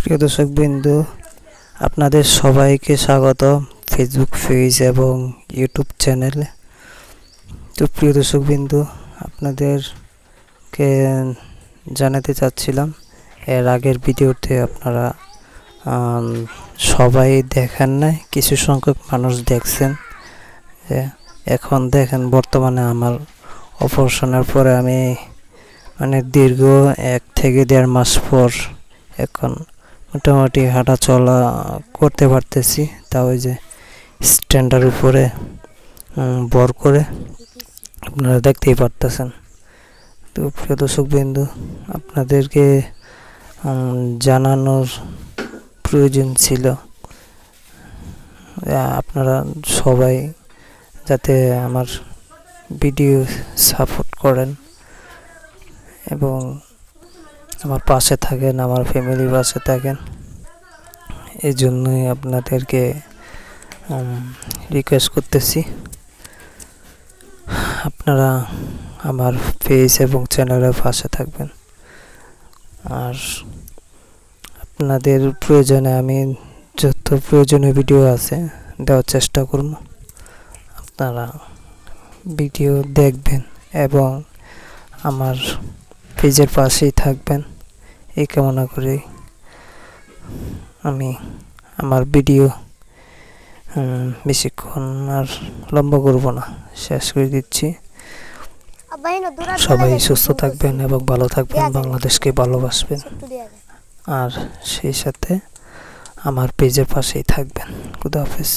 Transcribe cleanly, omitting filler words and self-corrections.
প্রিয় দর্শকবৃন্দু, আপনাদের সবাইকে স্বাগত ফেসবুক পেজ এবং ইউটিউব চ্যানেলে। তো প্রিয় দর্শকবৃন্দু, আপনাদেরকে জানাতে চাচ্ছিলাম, এর আগের ভিডিওতে আপনারা সবাই দেখেন নাই, কিছু সংখ্যক মানুষ দেখছেন। এখন দেখেন, বর্তমানে আমার অপারেশনের পরে আমি দীর্ঘ 1 থেকে 1.5 মাস পর এখন মোটামুটি হাঁটা চলা করতে পারতেছি, তাও ওই যে স্ট্যান্ডার উপরে ভর করে, আপনারা দেখতেই পারতেছেন। তো প্রিয় দর্শকবৃন্দু, আপনাদেরকে জানানোর প্রয়োজন ছিল আপনারা সবাই যাতে আমার ভিডিও সাপোর্ট করেন এবং আমার পাশে থাকেন, আমার ফ্যামিলির পাশে থাকেন। এই জন্যই আপনাদেরকে রিকোয়েস্ট করতেছি, আপনারা আমার পেজ এবং চ্যানেলের পাশে থাকবেন। আর আপনাদের প্রয়োজনে আমি যত প্রয়োজনীয় ভিডিও আছে দেওয়ার চেষ্টা করব। আপনারা ভিডিও দেখবেন এবং আমার পেজের পাশেই থাকবেন, এই কামনা করে আমি আমার ভিডিও বেশিক্ষণ আর লম্বা করব না, শেষ করে দিচ্ছি। সবাই সুস্থ থাকবেন এবং ভালো থাকবেন, বাংলাদেশকে ভালোবাসবেন, আর সেই সাথে আমার পেজের পাশেই থাকবেন। খুদা হাফেজ।